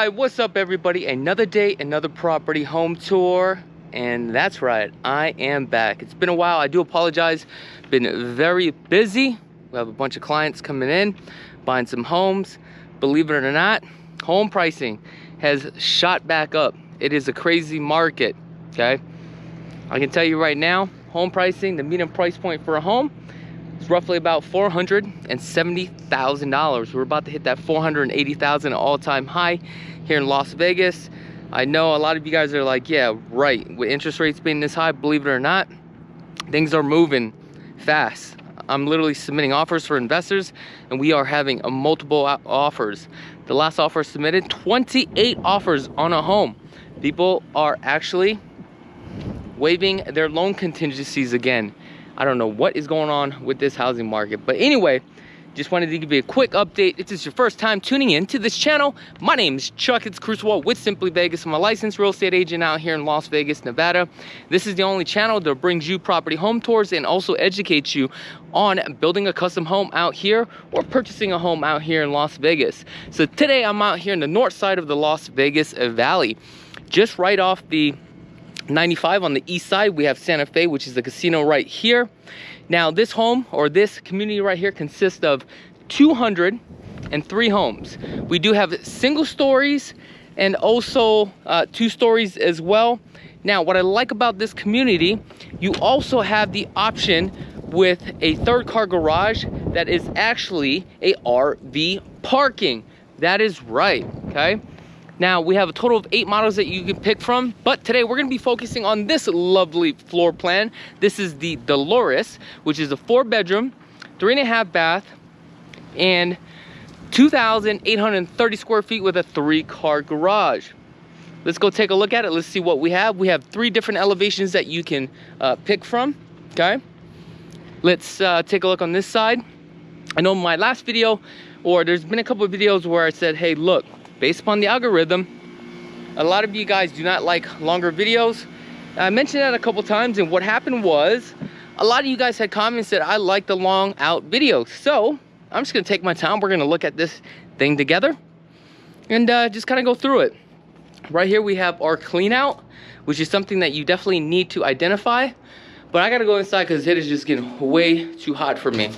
Alright, what's up everybody? Another day, another property home tour. And that's right, I am back. It's been a while, I do apologize. Been very busy. We have a bunch of clients coming in, buying some homes. Believe it or not, home pricing has shot back up. It is a crazy market, okay? I can tell you right now, home pricing, the median price point for a home is roughly about $470,000. We're about to hit that $480,000 all-time high here in Las Vegas. I know a lot of you guys are like, yeah, right. With interest rates being this high, believe it or not, things are moving fast. I'm literally submitting offers for investors, and we are having multiple offers. The last offer submitted, 28 offers on a home. People are actually waiving their loan contingencies again. I don't know what is going on with this housing market. But anyway, just wanted to give you a quick update. If this is your first time tuning in to this channel, my name is Chakits Krulsawat with Simply Vegas. I'm a licensed real estate agent out here in Las Vegas, Nevada. This is the only channel that brings you property home tours and also educates you on building a custom home out here or purchasing a home out here in Las Vegas. So today I'm out here in the north side of the Las Vegas Valley, just right off the 95 on the east side. We have Santa Fe, which is the casino right here. Now this home, or this community right here, consists of 203 homes. We do have single stories and also 2 stories as well. Now what I like about this community, you also have the option with a 3rd car garage that is actually a RV parking. That is right, okay? Now, we have a total of 8 models that you can pick from, but today we're going to be focusing on this lovely floor plan. This is the Darius, which is a 4-bedroom, 3.5 bath, and 2,830 square feet with a 3-car garage. Let's go take a look at it. Let's see what we have. We have 3 different elevations that you can pick from, okay? Let's take a look on this side. I know in my last video, or there's been a couple of videos where I said, hey, look, based upon the algorithm, a lot of you guys do not like longer videos. I mentioned that a couple times, and what happened was a lot of you guys had comments that I like the long out videos. So I'm just gonna take my time. We're gonna look at this thing together and just kind of go through it. Right here we have our clean out, which is something that you definitely need to identify. But I gotta go inside because it is just getting way too hot for me.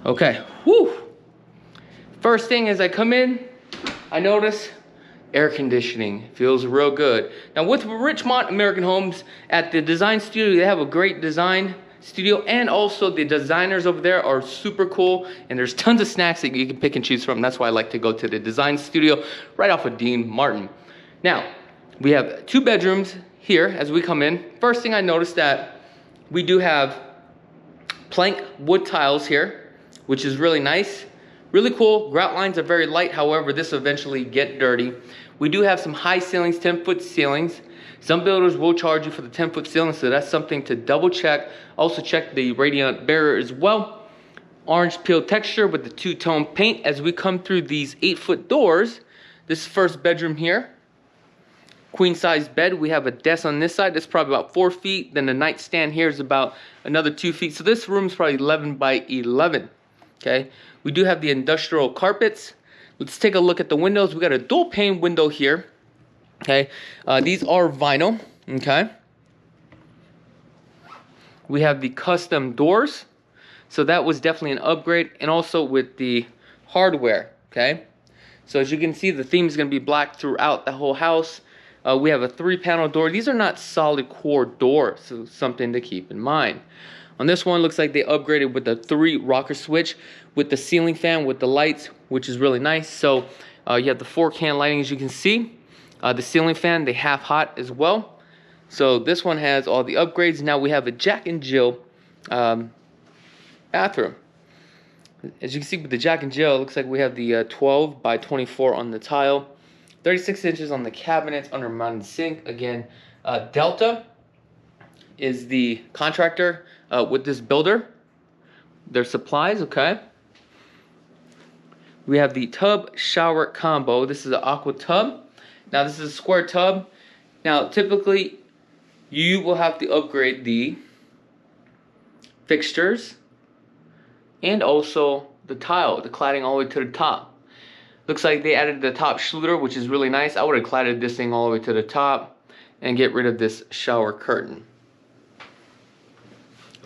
Okay, whew. First thing as I come in, I notice air conditioning feels real good. Now with Richmond American Homes at the design studio, they have a great design studio, and also the designers over there are super cool, and there's tons of snacks that you can pick and choose from. That's why I like to go to the design studio right off of Dean Martin. Now we have 2 bedrooms here as we come in. First thing I noticed that we do have plank wood tiles here, which is really nice. Really cool. Grout lines are very light, however, this will eventually get dirty. We do have some high ceilings, 10-foot ceilings. Some builders will charge you for the 10-foot ceiling, so that's something to double check. Also check the radiant barrier as well. Orange peel texture with the 2-tone paint. As we come through these 8-foot doors, this first bedroom here, queen size bed. We have a desk on this side that's probably about 4 feet. Then the nightstand here is about another 2 feet. So this room is probably 11 by 11. Okay, we do have the industrial carpets. Let's take a look at the windows. We got a dual pane window here. Okay, these are vinyl. Okay, we have the custom doors, so that was definitely an upgrade, and also with the hardware. Okay, so as you can see, the theme is going to be black throughout the whole house. We have a 3-panel door. These are not solid core doors, so something to keep in mind. On this one, looks like they upgraded with the 3 rocker switch with the ceiling fan with the lights, which is really nice. So you have the 4-can lighting, as you can see. The ceiling fan, they half hot as well. So this one has all the upgrades. Now we have a Jack and Jill bathroom. As you can see with the Jack and Jill, it looks like we have the 12 by 24 on the tile. 36 inches on the cabinets, under mounted sink. Again, Delta is the contractor with this builder. Their supplies, okay. We have the tub shower combo. This is an aqua tub. Now this is a square tub. Now typically you will have to upgrade the fixtures and also the tile, the cladding all the way to the top. Looks like they added the top Schluter, which is really nice. I would have cladded this thing all the way to the top and get rid of this shower curtain.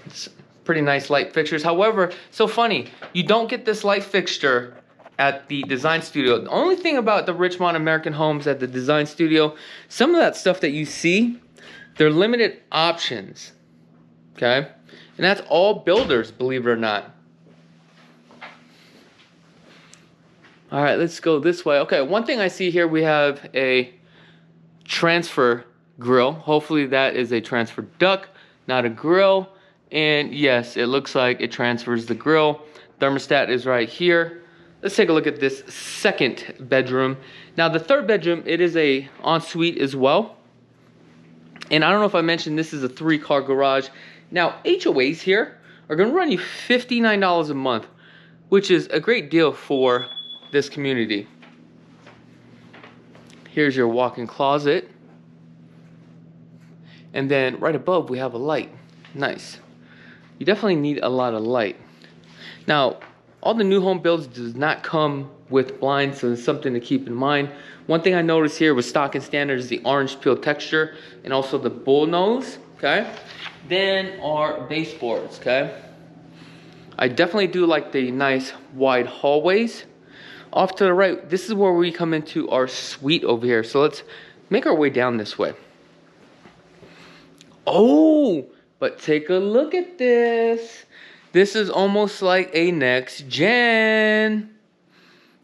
It's pretty nice light fixtures. However, so funny, you don't get this light fixture at the design studio. The only thing about the Richmond American Homes at the design studio, some of that stuff that you see, they're limited options, okay? And that's all builders, believe it or not. All right, let's go this way. Okay, one thing I see here, we have a transfer grill. Hopefully that is a transfer duct, not a grill. And yes, it looks like it transfers the grill. Thermostat is right here. Let's take a look at this second bedroom. Now the third bedroom, it is a ensuite as well. And I don't know if I mentioned this is a 3-car garage. Now HOAs here are gonna run you $59 a month, which is a great deal for this community. Here's your walk-in closet. And then right above we have a light. Nice. You definitely need a lot of light. Now, all the new home builds does not come with blinds, so it's something to keep in mind. One thing I noticed here with stock and standard is the orange peel texture and also the bull nose, okay? Then our baseboards, okay? I definitely do like the nice wide hallways. Off to the right, this is where we come into our suite over here. So let's make our way down this way. Oh, but take a look at this. This is almost like a NEX-GEN.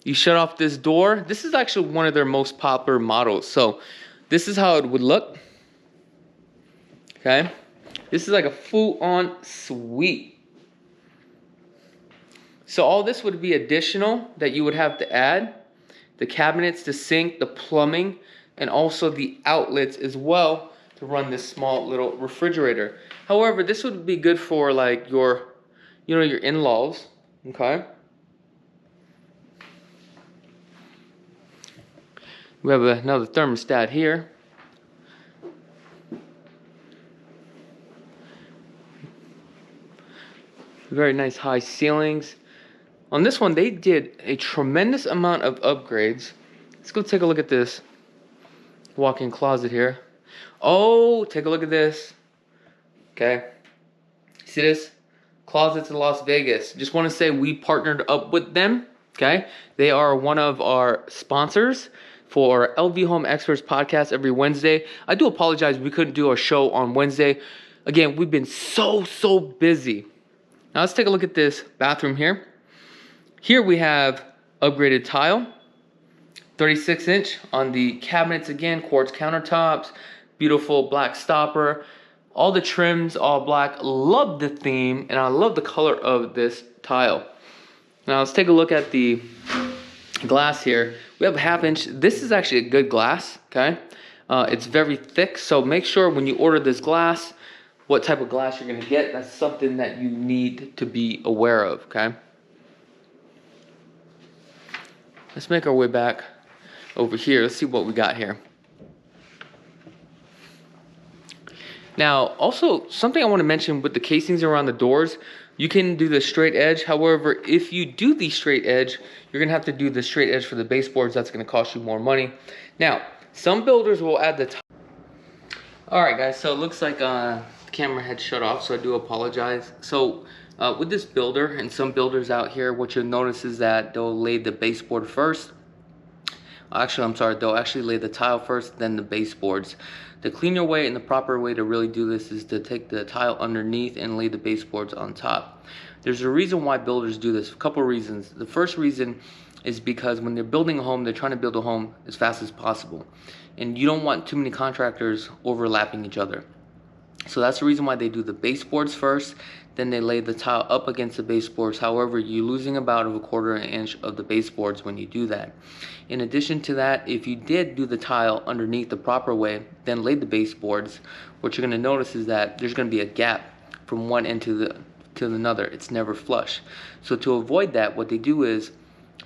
You shut off this door. This is actually one of their most popular models. So this is how it would look. Okay. This is like a full-on suite. So all this would be additional that you would have to add. The cabinets, the sink, the plumbing, and also the outlets as well to run this small little refrigerator. However, this would be good for like your, your in-laws, okay? We have another thermostat here. Very nice high ceilings. On this one, they did a tremendous amount of upgrades. Let's go take a look at this walk-in closet here. Oh, take a look at this. Okay. See this? Closets in Las Vegas. Just want to say we partnered up with them. Okay. They are one of our sponsors for LV Home Experts podcast every Wednesday. I do apologize we couldn't do our show on Wednesday. Again, we've been so busy. Now let's take a look at this bathroom here. Here we have upgraded tile, 36-inch on the cabinets again, quartz countertops, beautiful black stopper, all the trims, all black. Love the theme, and I love the color of this tile. Now let's take a look at the glass here. We have a 1/2 inch. This is actually a good glass, okay? It's very thick, so make sure when you order this glass, what type of glass you're gonna get. That's something that you need to be aware of, okay? Let's make our way back over here. Let's see what we got here. Now, also, something I want to mention with the casings around the doors, you can do the straight edge. However, if you do the straight edge, you're going to have to do the straight edge for the baseboards. That's going to cost you more money. Now, some builders will add the... Alright guys, so it looks like the camera had shut off, so I do apologize. So, with this builder and some builders out here, what you'll notice is that they'll lay the baseboard first. Actually, I'm sorry, they'll actually lay the tile first, then the baseboards. The cleaner way and the proper way to really do this is to take the tile underneath and lay the baseboards on top. There's a reason why builders do this, a couple of reasons. The first reason is because when they're building a home, they're trying to build a home as fast as possible. And you don't want too many contractors overlapping each other. So that's the reason why they do the baseboards first, then they lay the tile up against the baseboards. However, you're losing about a 1/4 inch of the baseboards when you do that. In addition to that, if you did do the tile underneath the proper way, then lay the baseboards, what you're going to notice is that there's going to be a gap from one end to another. It's never flush. So to avoid that, what they do is,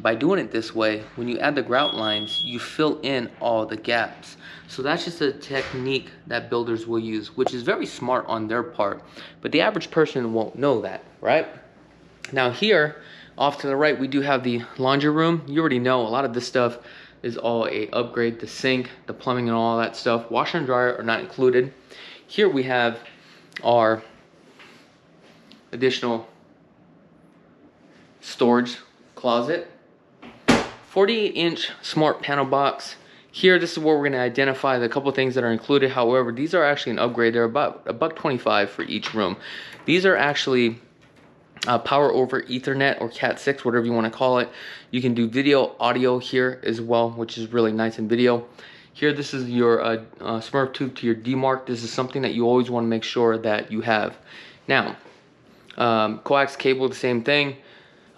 by doing it this way, when you add the grout lines, you fill in all the gaps. So that's just a technique that builders will use, which is very smart on their part, but the average person won't know that, right? Now here, Off to the right, we do have the laundry room. You already know a lot of this stuff is all a upgrade. The sink, the plumbing and all that stuff. Washer and dryer are not included. Here we have our additional storage closet. 48-inch smart panel box. Here, this is where we're going to identify the couple things that are included. However, these are actually an upgrade. They're about $1.25 for each room. These are actually power over Ethernet or Cat 6, whatever you want to call it. You can do video, audio here as well, which is really nice in video. Here, this is your Smurf tube to your DMARC. This is something that you always want to make sure that you have. Now, coax cable, the same thing.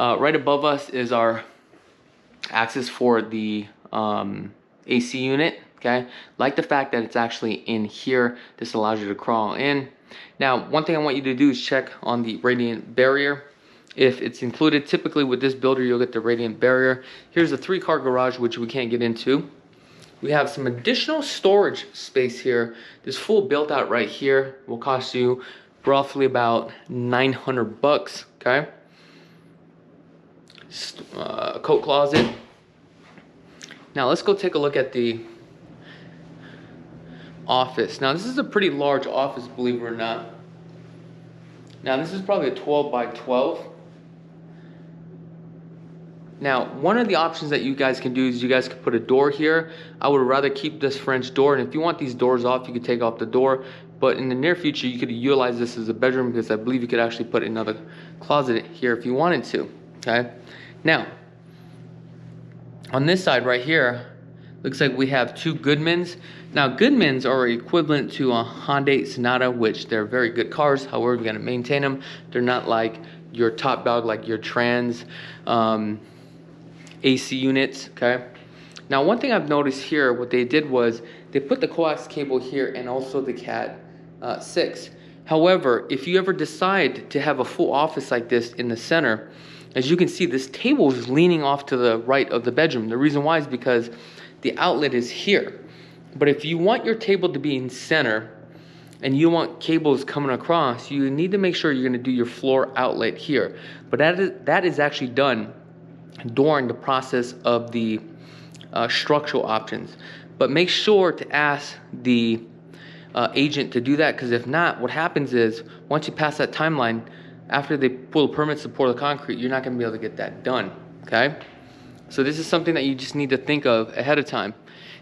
Right above us is our access for the AC unit. Okay, like the fact that it's actually in here. This allows you to crawl in. Now, one thing I want you to do is check on the radiant barrier if it's included. Typically with this builder, you'll get the radiant barrier. Here's a 3-car garage, which we can't get into. We have some additional storage space here. This full built out right here will cost you roughly about $900. Okay, coat closet. Now let's go take a look at the office. Now this is a pretty large office, believe it or not. Now this is probably a 12 by 12. Now, one of the options that you guys can do is you guys can put a door here. I would rather keep this French door, and if you want these doors off, you could take off the door. But in the near future, you could utilize this as a bedroom, because I believe you could actually put another closet here if you wanted to. Okay. Now, on this side right here, looks like we have 2 Goodmans. Now, Goodmans are equivalent to a Hyundai Sonata, which they're very good cars. However, you got to maintain them. They're not like your top dog, like your Trans AC units. Okay. Now, one thing I've noticed here, what they did was they put the coax cable here and also the Cat 6. However, if you ever decide to have a full office like this in the center, as you can see, this table is leaning off to the right of the bedroom. The reason why is because the outlet is here. But if you want your table to be in center and you want cables coming across, you need to make sure you're going to do your floor outlet here. But that is actually done during the process of the structural options. But make sure to ask the agent to do that, because if not, what happens is once you pass that timeline, after they pull the permits to pour the concrete, you're not going to be able to get that done. Okay, so this is something that you just need to think of ahead of time.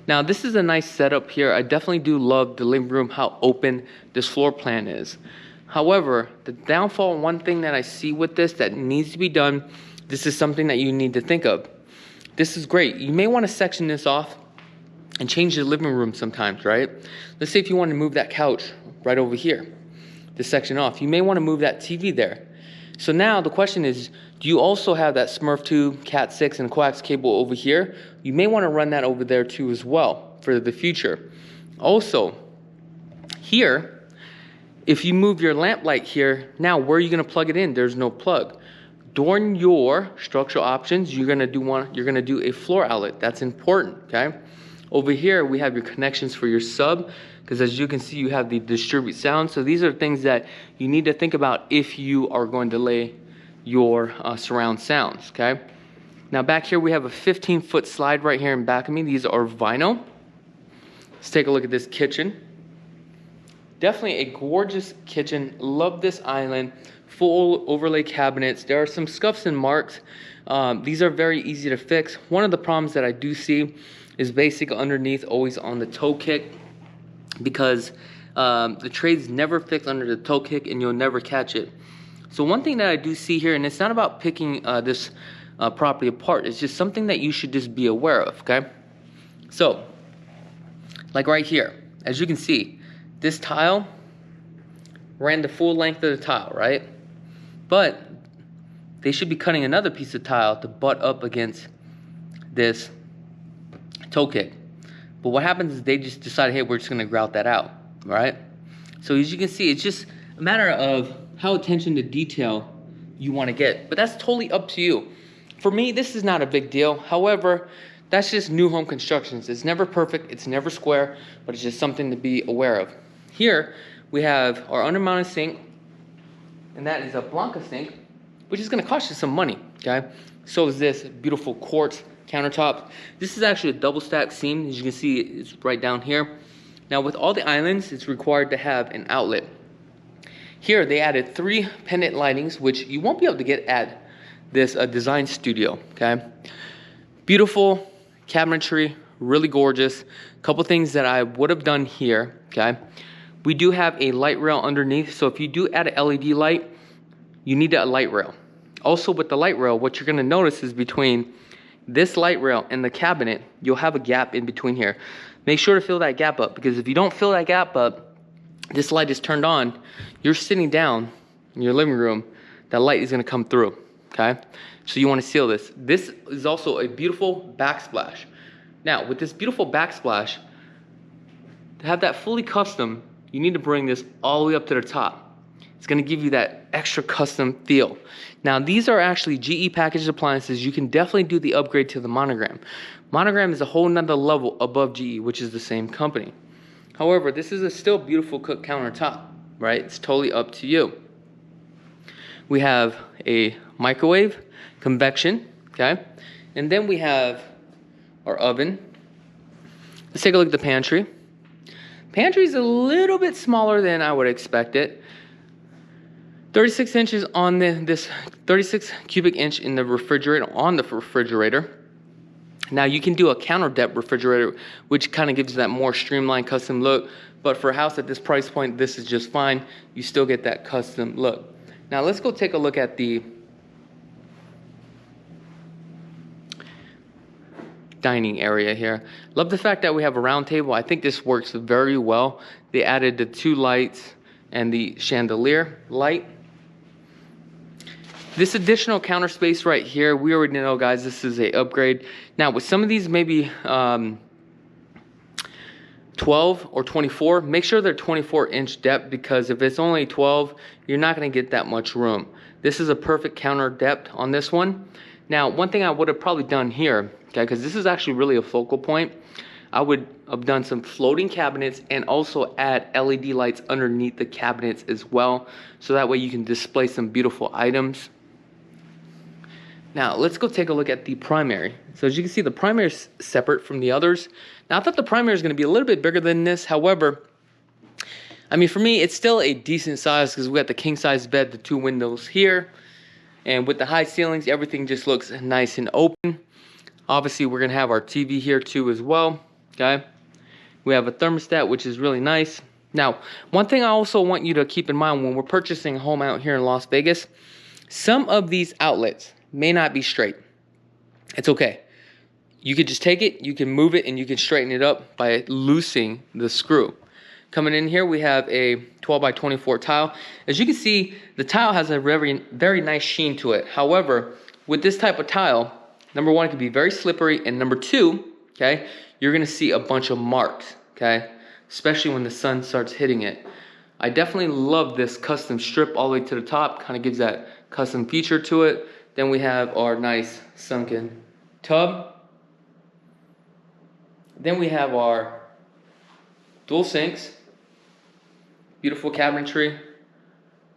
Now, this is a nice setup here. I definitely do love the living room, how open this floor plan is. However, the downfall, one thing that I see with this that needs to be done, this is something that you need to think of. This is great. You may want to section this off and change the living room sometimes, right? Let's say if you want to move that couch right over here, this section off, you may want to move that TV there. So now the question is, do you also have that Smurf tube, Cat 6, and coax cable over here? You may want to run that over there too as well for the future. Also, here, if you move your lamp light here, now where are you going to plug it in? There's no plug. During your structural options, you're gonna do a floor outlet. That's important. Okay. Over here we have your connections for your sub, because as you can see, you have the distribute sound. So these are things that you need to think about if you are going to lay your surround sounds. Okay. Now back here we have a 15-foot slide right here in back of me. These are vinyl. Let's take a look at this kitchen. Definitely a gorgeous kitchen. Love this island. Full overlay cabinets. There are some scuffs and marks. These are very easy to fix. One of the problems that I do see is basic underneath, always on the toe kick, because the trade's never fixed under the toe kick and you'll never catch it. So one thing that I do see here, and it's not about picking this property apart, it's just something that you should just be aware of. Okay, so like right here, as you can see, this tile ran the full length of the tile, right? But they should be cutting another piece of tile to butt up against this toe kick. But what happens is they just decide, hey, we're just gonna grout that out, right? So as you can see, it's just a matter of how attention to detail you wanna get. But that's totally up to you. For me, this is not a big deal. However, that's just new home constructions. It's never perfect, it's never square, but it's just something to be aware of. Here, we have our undermounted sink, and that is a Blanca sink. which is gonna cost you some money, okay? So is this beautiful quartz countertop. This is actually a double stack seam. As you can see, it's right down here. Now with all the islands, it's required to have an outlet. Here they added 3 pendant lightings, which you won't be able to get at this design studio, okay? Beautiful cabinetry, really gorgeous. Couple things that I would have done here, okay? We do have a light rail underneath, so if you do add an LED light, you need a light rail. Also with the light rail, what you're gonna notice is between this light rail and the cabinet, you'll have a gap in between here. Make sure to fill that gap up, because if you don't fill that gap up, this light is turned on, you're sitting down in your living room, that light is gonna come through, okay? So you wanna seal this. This is also a beautiful backsplash. Now, with this beautiful backsplash, to have that fully custom, you need to bring this all the way up to the top. It's gonna give you that extra custom feel. Now, these are actually GE packaged appliances. You can definitely do the upgrade to the Monogram. Monogram is a whole nother level above GE, which is the same company. However, this is a still beautiful cook countertop, right? It's totally up to you. We have a microwave, convection, okay? And then we have our oven. Let's take a look at the pantry. Pantry is a little bit smaller than I would expect it. 36 inches on this 36 cubic inch in the refrigerator, on the refrigerator. Now you can do a counter depth refrigerator, which kind of gives you that more streamlined custom look. But for a house at this price point, this is just fine. You still get that custom look. Now let's go take a look at the dining area here. Love the fact that we have a round table. I think this works very well. They added the 2 lights and the chandelier light. This additional counter space right here, we already know, guys, this is a upgrade. Now with some of these, maybe 12 or 24, make sure they're 24-inch depth, because if it's only 12, you're not going to get that much room. This is a perfect counter depth on this one. Now, one thing I would have probably done here, okay, because this is actually really a focal point, I would have done some floating cabinets and also add LED lights underneath the cabinets as well, so that way you can display some beautiful items. Now, let's go take a look at the primary. So as you can see, the primary is separate from the others. Now, I thought the primary is going to be a little bit bigger than this. However, I mean, for me, it's still a decent size, because we got the king size bed, the 2 windows here. And with the high ceilings, everything just looks nice and open. Obviously, we're going to have our TV here too as well. Okay. We have a thermostat, which is really nice. Now, one thing I also want you to keep in mind when we're purchasing a home out here in Las Vegas, some of these outlets may not be straight. It's okay. You could just take it, you can move it, and you can straighten it up by loosening the screw. Coming in here, we have a 12 by 24 tile. As you can see, the tile has a very nice sheen to it. However, with this type of tile, number 1, it can be very slippery, and number 2, okay, you're gonna see a bunch of marks, okay, especially when the sun starts hitting it. I definitely love this custom strip all the way to the top. Kind of gives that custom feature to it. Then we have our nice sunken tub. Then we have our dual sinks. Beautiful cabinetry.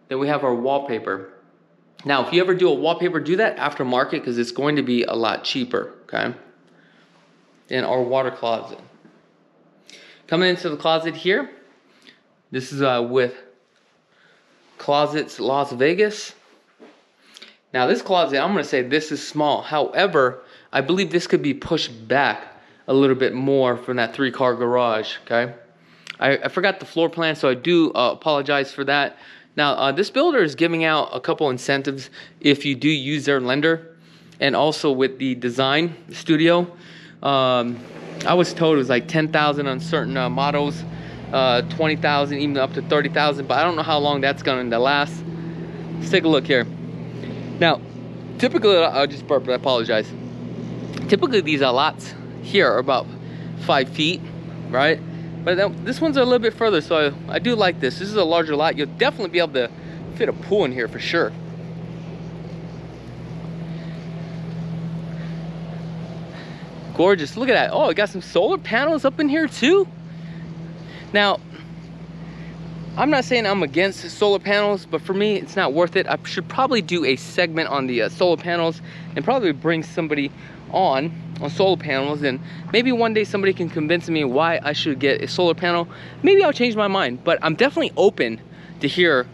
Then we have our wallpaper. Now, if you ever do a wallpaper, do that aftermarket, because it's going to be a lot cheaper, okay? Then our water closet. Coming into the closet here, this is with Closets Las Vegas. Now this closet, I'm going to say this is small. However, I believe this could be pushed back a little bit more from that 3-car garage, okay? I forgot the floor plan, so I do apologize for that. Now, this builder is giving out a couple incentives if you do use their lender, and also with the design studio. I was told it was like 10,000 on certain models, 20,000, even up to 30,000, but I don't know how long that's going to last. Let's take a look here. Now, typically, I'll just burp, I apologize. Typically, these lots here are about 5 feet, right? But this one's a little bit further, so I do like this. This is a larger lot. You'll definitely be able to fit a pool in here for sure. Gorgeous. Look at that. Oh, it got some solar panels up in here too. Now, I'm not saying I'm against solar panels, but for me, it's not worth it. I should probably do a segment on the solar panels and probably bring somebody on solar panels, and maybe one day somebody can convince me why I should get a solar panel. Maybe I'll change my mind, but I'm definitely open to hear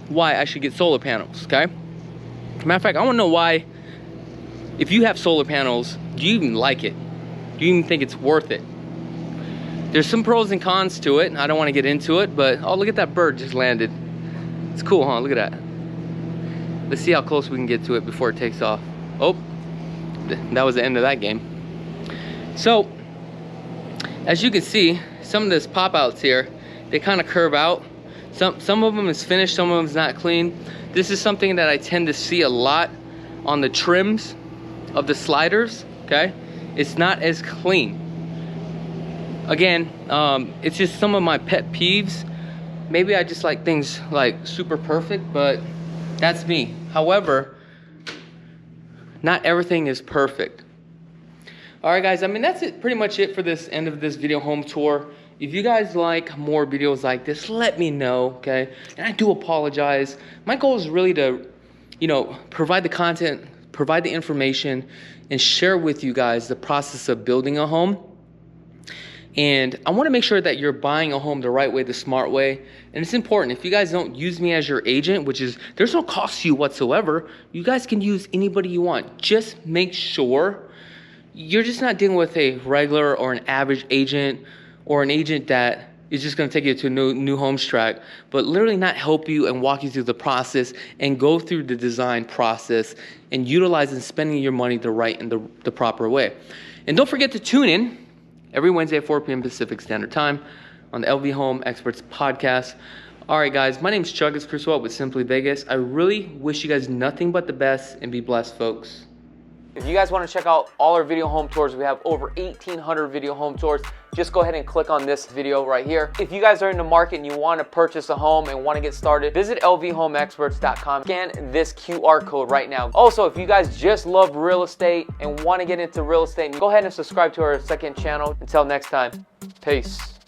why I should get solar panels, okay? Matter of fact, I wanna know why, if you have solar panels, do you even like it? Do you even think it's worth it? There's some pros and cons to it. I don't wanna get into it, but oh, look at that bird just landed. It's cool, huh? Look at that. Let's see how close we can get to it before it takes off. Oh, that was the end of that game. So, as you can see, some of this pop outs here, they kind of curve out. Some of them is finished, some of them is not clean. This is something that I tend to see a lot on the trims of the sliders, okay? It's not as clean. Again, it's just some of my pet peeves. Maybe I just like things like super perfect, but that's me. However, not everything is perfect. All right, guys, I mean, that's it, pretty much it for this end of this video home tour. If you guys like more videos like this, let me know, okay? And I do apologize. My goal is really to, you know, provide the content, provide the information, and share with you guys the process of building a home. And I want to make sure that you're buying a home the right way, the smart way. And it's important, if you guys don't use me as your agent, which is, there's no cost to you whatsoever, you guys can use anybody you want. Just make sure you're just not dealing with a regular or an average agent, or an agent that is just going to take you to a new homes track, but literally not help you and walk you through the process and go through the design process and utilize and spending your money the right and the proper way. And don't forget to tune in every Wednesday at 4 p.m. Pacific Standard Time on the LV Home Experts podcast. All right, guys, my name is Chakits Krulsawat with Simply Vegas. I really wish you guys nothing but the best, and be blessed, folks. If you guys want to check out all our video home tours, we have over 1,800 video home tours. Just go ahead and click on this video right here. If you guys are in the market and you want to purchase a home and want to get started, visit lvhomeexperts.com. Scan this QR code right now. Also, if you guys just love real estate and want to get into real estate, go ahead and subscribe to our second channel. Until next time, peace.